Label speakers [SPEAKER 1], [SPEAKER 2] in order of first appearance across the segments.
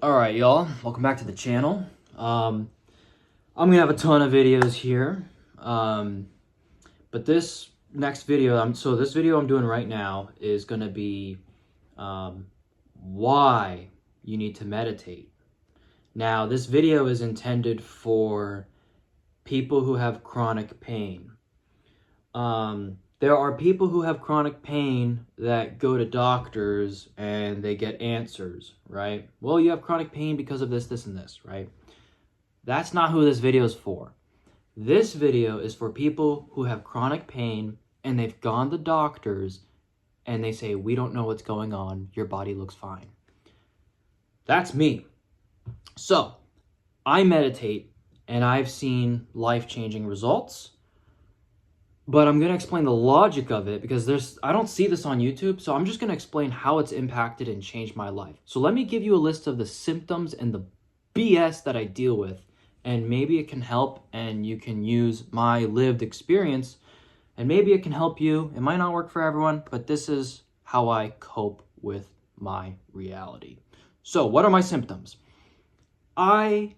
[SPEAKER 1] All right, y'all, welcome back to the channel. I'm gonna have a ton of videos here, but this next video, this video I'm doing right now is gonna be why you need to meditate. Now, this video is intended for people who have chronic pain. There are people who have chronic pain that go to doctors and they get answers, right? Well, you have chronic pain because of this, this, and this, right? That's not who this video is for. This video is for people who have chronic pain and they've gone to doctors and they say, we don't know what's going on, your body looks fine. That's me. So, I meditate and I've seen life-changing results. But I'm going to explain the logic of it because I don't see this on YouTube. So I'm just going to explain how it's impacted and changed my life. So let me give you a list of the symptoms and the BS that I deal with. And maybe it can help and you can use my lived experience. And maybe it can help you. It might not work for everyone, but this is how I cope with my reality. So what are my symptoms? I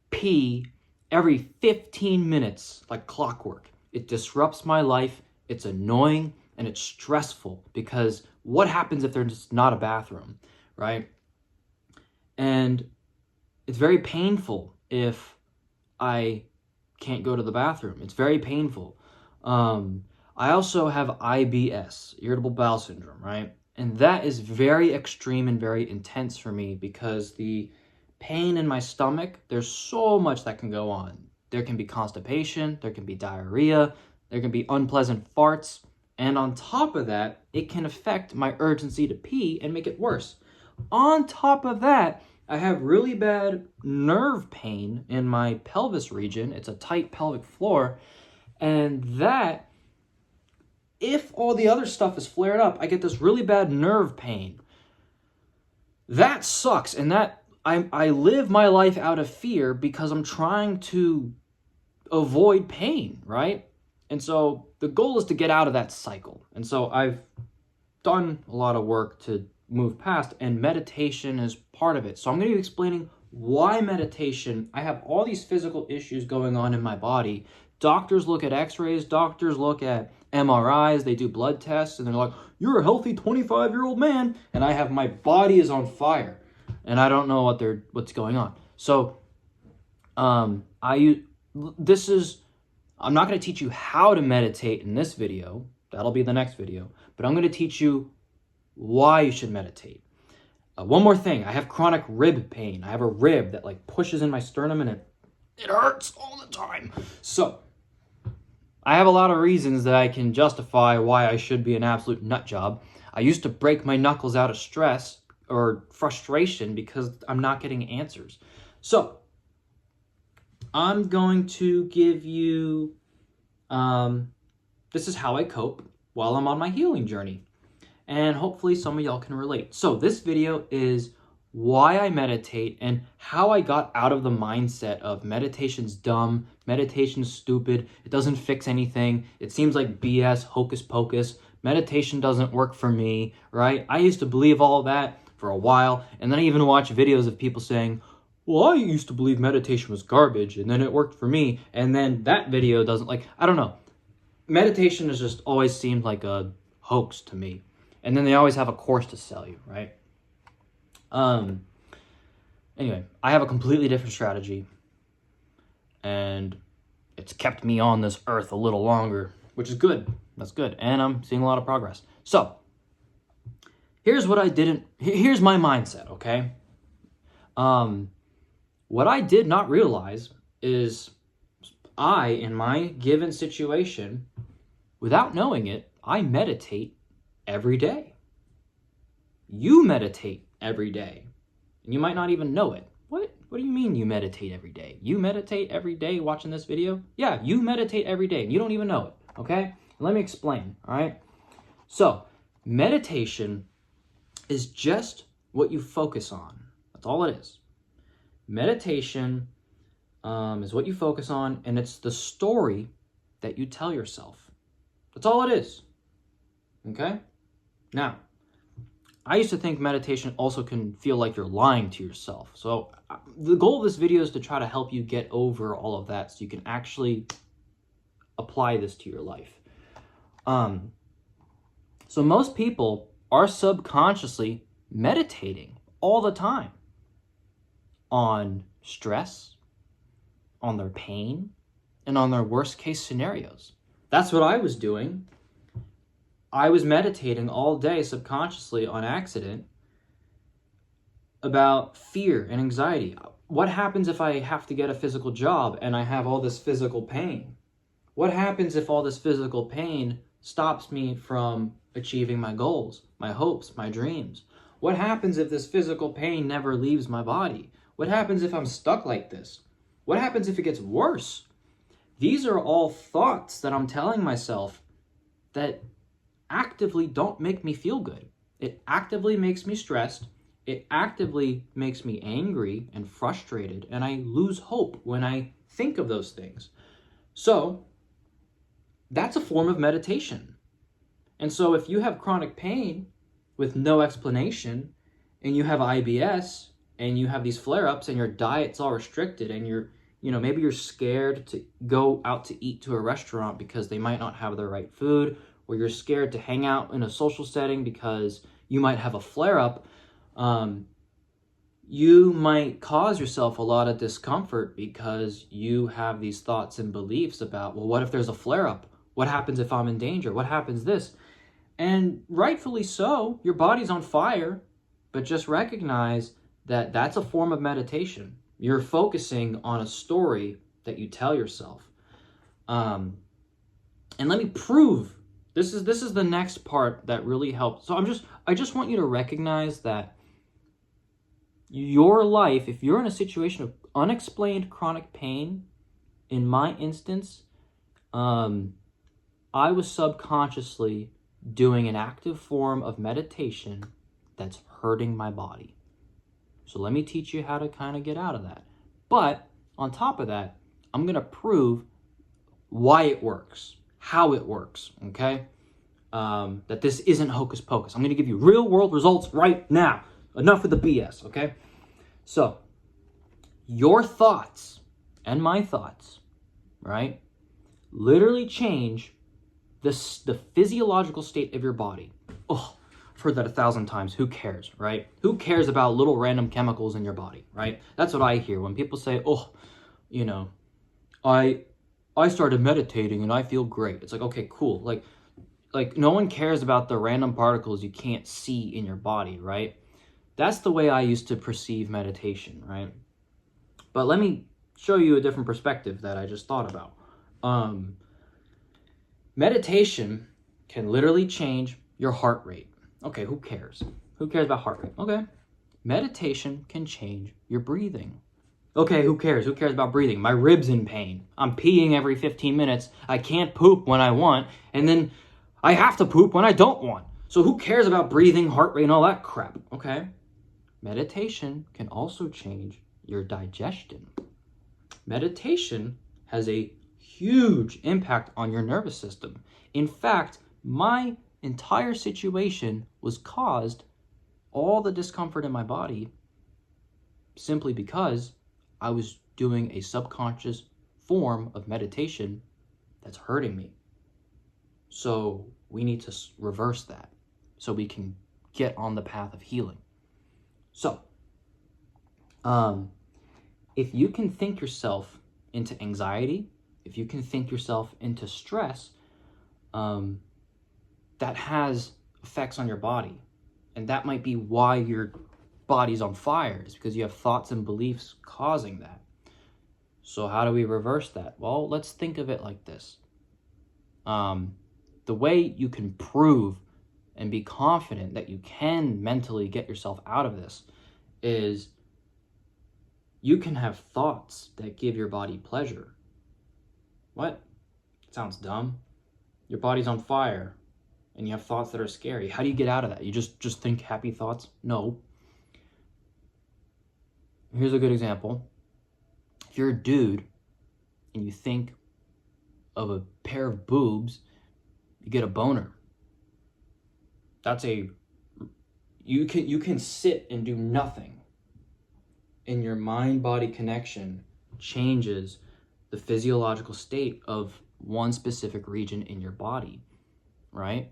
[SPEAKER 1] pee every 15 minutes like clockwork. It disrupts my life, it's annoying, and it's stressful because what happens if there's not a bathroom, right? And it's very painful if I can't go to the bathroom. It's very painful. I also have IBS, irritable bowel syndrome, right? And that is very extreme and very intense for me because the pain in my stomach, there's so much that can go on. There can be constipation, there can be diarrhea, there can be unpleasant farts, and on top of that, it can affect my urgency to pee and make it worse. On top of that, I have really bad nerve pain in my pelvis region. It's a tight pelvic floor, and that, if all the other stuff is flared up, I get this really bad nerve pain. That sucks, and that I live my life out of fear because I'm trying to avoid pain, right? And so the goal is to get out of that cycle. And so I've done a lot of work to move past, and meditation is part of it. So I'm going to be explaining why meditation. I have all these physical issues going on in my body. Doctors look at x-rays, doctors look at MRIs, they do blood tests, and they're like, you're a healthy 25-year-old man, and I have my body is on fire, and I don't know what's going on. So I'm not going to teach you how to meditate in this video. That'll be the next video. But I'm going to teach you why you should meditate. One more thing. I have chronic rib pain. I have a rib that like pushes in my sternum and it hurts all the time. So I have a lot of reasons that I can justify why I should be an absolute nut job. I used to break my knuckles out of stress or frustration because I'm not getting answers. So I'm going to give you, this is how I cope while I'm on my healing journey. And hopefully some of y'all can relate. So this video is why I meditate and how I got out of the mindset of meditation's dumb, meditation's stupid, it doesn't fix anything, it seems like BS, hocus pocus, meditation doesn't work for me, right? I used to believe all of that for a while, and then I even watched videos of people saying, well, I used to believe meditation was garbage, and then it worked for me, and then that video doesn't, I don't know. Meditation has just always seemed like a hoax to me. And then they always have a course to sell you, right? Anyway, I have a completely different strategy, and it's kept me on this earth a little longer, which is good. That's good, and I'm seeing a lot of progress. So, here's my mindset, okay? What I did not realize is in my given situation, without knowing it, I meditate every day. You meditate every day, and you might not even know it. What do you mean you meditate every day? You meditate every day watching this video? Yeah, you meditate every day, and you don't even know it, okay? Let me explain, all right? So, meditation is just what you focus on. That's all it is. Meditation is what you focus on, and it's the story that you tell yourself. That's all it is. Okay? Now, I used to think meditation also can feel like you're lying to yourself. So the goal of this video is to try to help you get over all of that so you can actually apply this to your life. So most people are subconsciously meditating all the time on stress, on their pain, and on their worst case scenarios. That's what I was doing. I was meditating all day subconsciously on accident about fear and anxiety. What happens if I have to get a physical job and I have all this physical pain? What happens if all this physical pain stops me from achieving my goals, my hopes, my dreams? What happens if this physical pain never leaves my body? What happens if I'm stuck like this? What happens if it gets worse? These are all thoughts that I'm telling myself that actively don't make me feel good. It actively makes me stressed. It actively makes me angry and frustrated, and I lose hope when I think of those things. So that's a form of meditation. And so if you have chronic pain with no explanation, and you have IBS, and you have these flare-ups, and your diet's all restricted, and maybe you're scared to go out to eat to a restaurant because they might not have the right food, or you're scared to hang out in a social setting because you might have a flare-up, you might cause yourself a lot of discomfort because you have these thoughts and beliefs about, well, what if there's a flare-up? What happens if I'm in danger? What happens this? And rightfully so, your body's on fire, but just recognize that that's a form of meditation. You're focusing on a story that you tell yourself. And let me prove, this is the next part that really helps. So I just want you to recognize that your life, if you're in a situation of unexplained chronic pain, in my instance, I was subconsciously doing an active form of meditation that's hurting my body. So let me teach you how to kind of get out of that. But on top of that, I'm going to prove why it works, how it works, okay? That this isn't hocus pocus. I'm going to give you real world results right now. Enough with the BS, okay? So, your thoughts and my thoughts, right, literally change the physiological state of your body. Oh, I've heard that 1,000 times. Who cares, right? Who cares about little random chemicals in your body, right? That's what I hear when people say, I started meditating and I feel great. It's like, okay, cool. Like no one cares about the random particles you can't see in your body, right? That's the way I used to perceive meditation, right? But let me show you a different perspective that I just thought about. Meditation can literally change your heart rate. Okay, who cares? Who cares about heart rate? Okay. Meditation can change your breathing. Okay, who cares? Who cares about breathing? My rib's in pain. I'm peeing every 15 minutes. I can't poop when I want, and then I have to poop when I don't want. So who cares about breathing, heart rate, and all that crap? Okay. Meditation can also change your digestion. Meditation has a huge impact on your nervous system. In fact, my entire situation was caused, all the discomfort in my body, simply because I was doing a subconscious form of meditation that's hurting me. So we need to reverse that so we can get on the path of healing. So, if you can think yourself into anxiety, if you can think yourself into stress, that has effects on your body. And that might be why your body's on fire, is because you have thoughts and beliefs causing that. So how do we reverse that? Well, let's think of it like this. The way you can prove and be confident that you can mentally get yourself out of this is you can have thoughts that give your body pleasure. What? Sounds dumb. Your body's on fire and you have thoughts that are scary. How do you get out of that? You just think happy thoughts? No. Here's a good example. If you're a dude and you think of a pair of boobs, you get a boner. That's a You can sit and do nothing, and your mind-body connection changes the physiological state of one specific region in your body, right?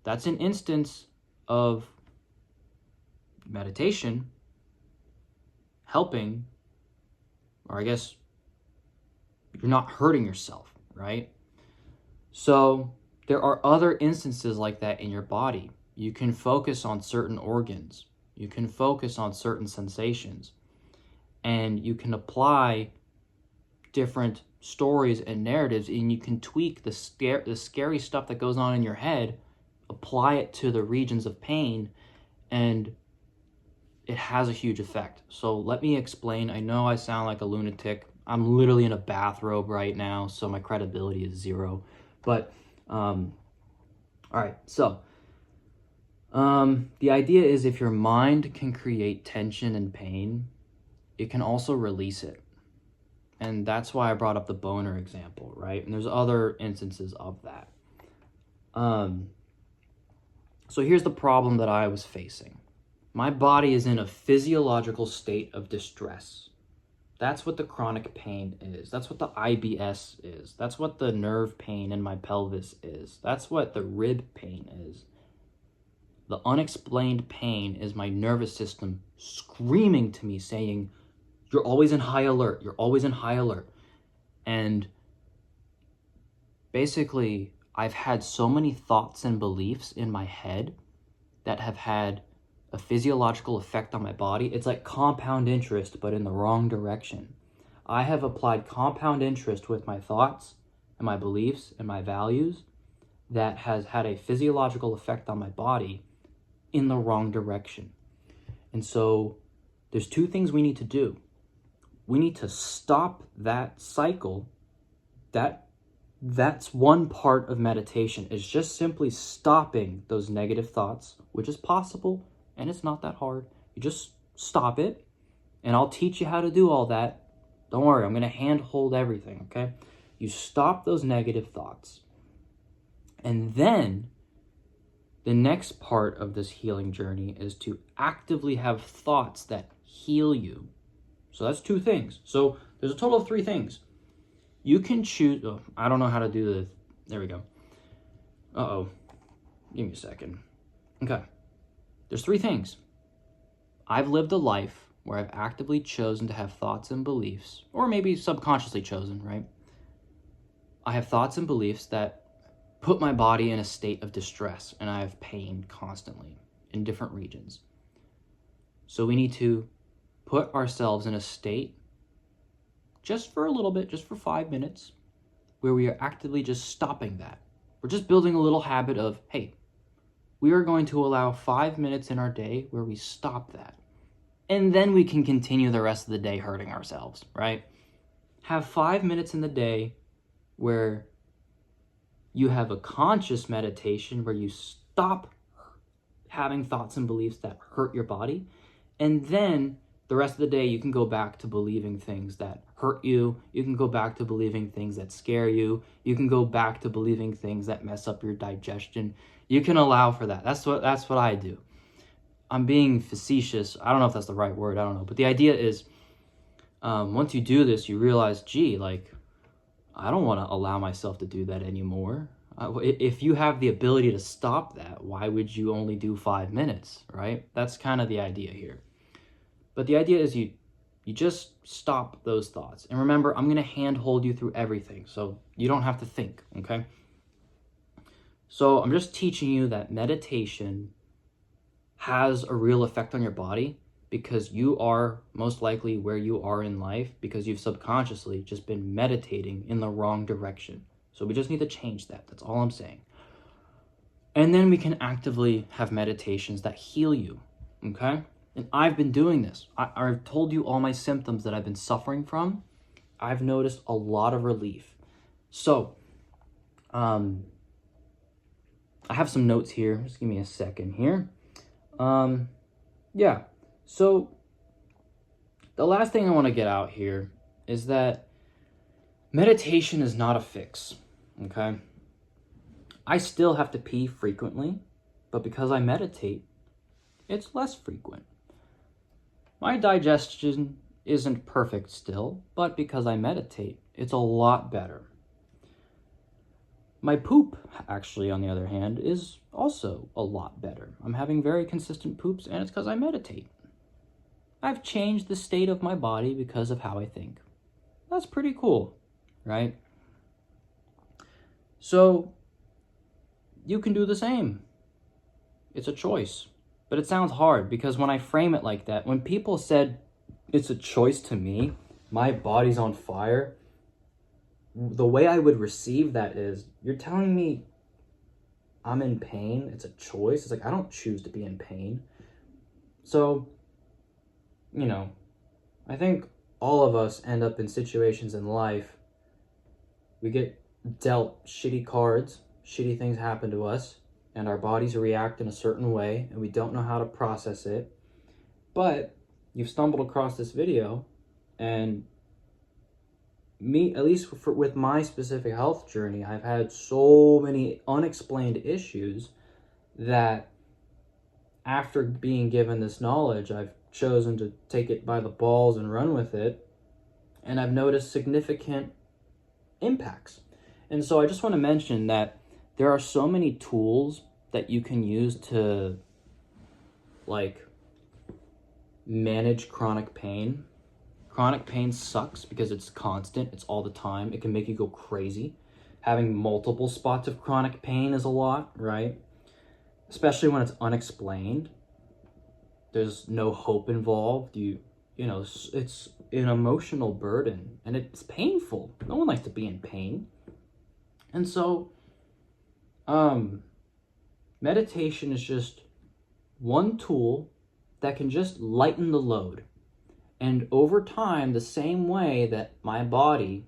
[SPEAKER 1] That's an instance of meditation helping, or I guess you're not hurting yourself, right? So there are other instances like that in your body. You can focus on certain organs. You can focus on certain sensations. And you can apply different stories and narratives, and you can tweak the scary stuff that goes on in your head, apply it to the regions of pain, and it has a huge effect. So let me explain. I know I sound like a lunatic. I'm literally in a bathrobe right now, so my credibility is zero. But, all right, so the idea is if your mind can create tension and pain, it can also release it. And that's why I brought up the boner example, right? And there's other instances of that. So here's the problem that I was facing. My body is in a physiological state of distress. That's what the chronic pain is. That's what the IBS is. That's what the nerve pain in my pelvis is. That's what the rib pain is. The unexplained pain is my nervous system screaming to me saying, you're always in high alert. You're always in high alert. And basically, I've had so many thoughts and beliefs in my head that have had a physiological effect on my body. It's like compound interest, but in the wrong direction. I have applied compound interest with my thoughts and my beliefs and my values that has had a physiological effect on my body in the wrong direction. And so there's two things we need to do. We need to stop that cycle. That's one part of meditation, is just simply stopping those negative thoughts, which is possible, and it's not that hard. You just stop it, and I'll teach you how to do all that. Don't worry, I'm going to hand hold everything, okay? You stop those negative thoughts. And then the next part of this healing journey is to actively have thoughts that heal you. So that's two things. So there's a total of three things. You can choose, oh, I don't know how to do this. There we go. Uh-oh. Give me a second. Okay. There's three things. I've lived a life where I've actively chosen to have thoughts and beliefs, or maybe subconsciously chosen, right? I have thoughts and beliefs that put my body in a state of distress, and I have pain constantly in different regions. So we need to put ourselves in a state, just for a little bit, just for 5 minutes, where we are actively just stopping that. We're just building a little habit of, hey, we are going to allow 5 minutes in our day where we stop that. And then we can continue the rest of the day hurting ourselves, right? Have 5 minutes in the day where you have a conscious meditation where you stop having thoughts and beliefs that hurt your body. And then the rest of the day, you can go back to believing things that hurt you. You can go back to believing things that scare you. You can go back to believing things that mess up your digestion. You can allow for that. That's what I do. I'm being facetious. I don't know if that's the right word. I don't know. But the idea is, once you do this, you realize, gee, like, I don't want to allow myself to do that anymore. If you have the ability to stop that, why would you only do 5 minutes, right? That's kind of the idea here. But the idea is you just stop those thoughts. And remember, I'm going to hand hold you through everything, so you don't have to think, okay? So I'm just teaching you that meditation has a real effect on your body because you are most likely where you are in life because you've subconsciously just been meditating in the wrong direction. So we just need to change that. That's all I'm saying. And then we can actively have meditations that heal you, okay? And I've been doing this. I've told you all my symptoms that I've been suffering from. I've noticed a lot of relief. So, I have some notes here. Just give me a second here. Yeah. So, the last thing I want to get out here is that meditation is not a fix, okay? I still have to pee frequently, but because I meditate, it's less frequent. My digestion isn't perfect still, but because I meditate, it's a lot better. My poop, actually, on the other hand, is also a lot better. I'm having very consistent poops, and it's because I meditate. I've changed the state of my body because of how I think. That's pretty cool, right? So, you can do the same. It's a choice. But it sounds hard because when I frame it like that, when people said it's a choice to me, my body's on fire, the way I would receive that is, you're telling me I'm in pain, it's a choice. It's like, I don't choose to be in pain. So, you know, I think all of us end up in situations in life, we get dealt shitty cards, shitty things happen to us, and our bodies react in a certain way, and we don't know how to process it. But you've stumbled across this video, and me, at least with my specific health journey, I've had so many unexplained issues that after being given this knowledge, I've chosen to take it by the balls and run with it, and I've noticed significant impacts. And so I just want to mention that there are so many tools that you can use to, like, manage chronic pain. Chronic pain sucks because it's constant, it's all the time. It can make you go crazy. Having multiple spots of chronic pain is a lot, right? Especially when it's unexplained. There's no hope involved. You know, it's an emotional burden, and it's painful. No one likes to be in pain. And so, meditation is just one tool that can just lighten the load. And over time, the same way that my body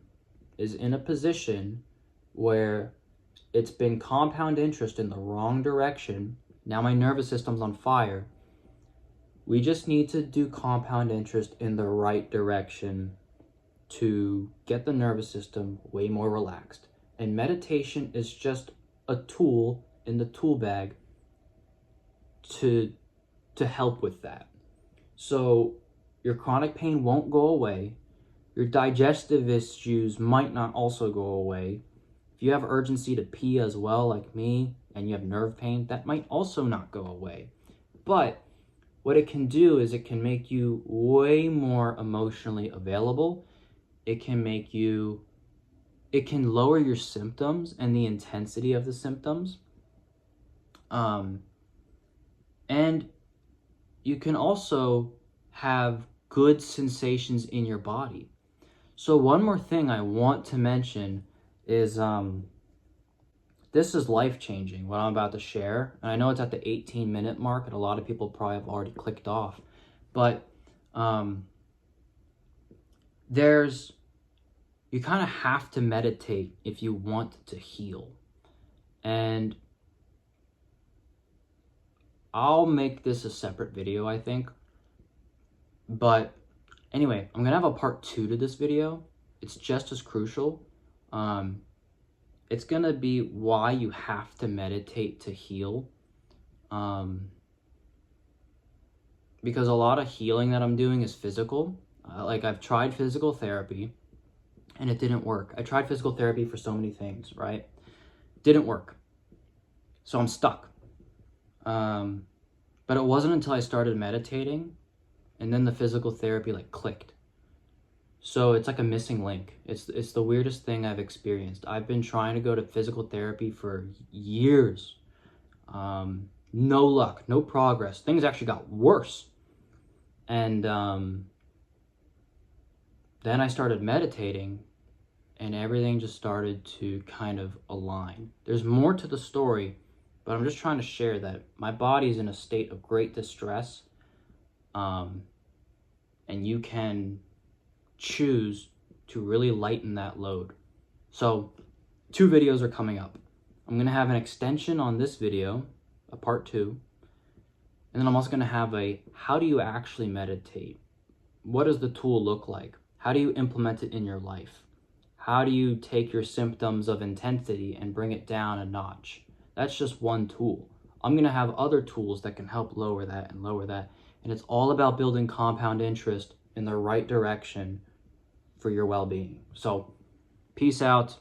[SPEAKER 1] is in a position where it's been compound interest in the wrong direction, now my nervous system's on fire, we just need to do compound interest in the right direction to get the nervous system way more relaxed. And meditation is just a tool in the tool bag to help with that. So your chronic pain won't go away. Your digestive issues might not also go away. If you have urgency to pee as well, like me, and you have nerve pain, that might also not go away. But what it can do is it can make you way more emotionally available. It can lower your symptoms and the intensity of the symptoms. And you can also have good sensations in your body. So one more thing I want to mention is, this is life-changing, what I'm about to share. And I know it's at the 18-minute mark, and a lot of people probably have already clicked off. But you kind of have to meditate if you want to heal. And I'll make this a separate video, I think. But anyway, I'm going to have a part 2 to this video. It's just as crucial. It's going to be why you have to meditate to heal. Because a lot of healing that I'm doing is physical. Like, I've tried physical therapy, and it didn't work. I tried physical therapy for so many things, right? Didn't work. So I'm stuck. But it wasn't until I started meditating, and then the physical therapy, like, clicked. So it's like a missing link. It's the weirdest thing I've experienced. I've been trying to go to physical therapy for years. No luck, no progress. Things actually got worse. And then I started meditating, and everything just started to kind of align. There's more to the story, but I'm just trying to share that my body's in a state of great distress. And you can choose to really lighten that load. So 2 videos are coming up. I'm going to have an extension on this video, a part 2. And then I'm also going to have a, how do you actually meditate? What does the tool look like? How do you implement it in your life? How do you take your symptoms of intensity and bring it down a notch? That's just one tool. I'm going to have other tools that can help lower that and lower that. And it's all about building compound interest in the right direction for your well-being. So peace out.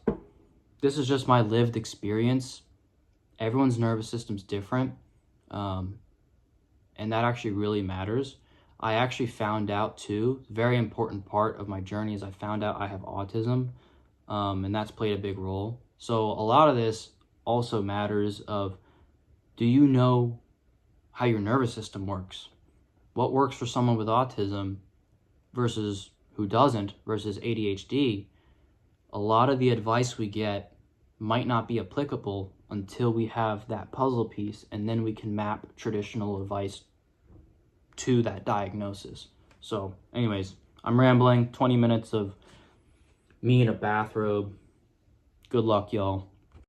[SPEAKER 1] This is just my lived experience. Everyone's nervous system's different. And that actually really matters. I actually found out too, very important part of my journey is I found out I have autism, and that's played a big role. So a lot of this also matters of, do you know how your nervous system works? What works for someone with autism versus who doesn't, versus ADHD? A lot of the advice we get might not be applicable until we have that puzzle piece, and then we can map traditional advice to that diagnosis. So anyways, I'm rambling. 20 minutes of me in a bathrobe. Good luck, y'all.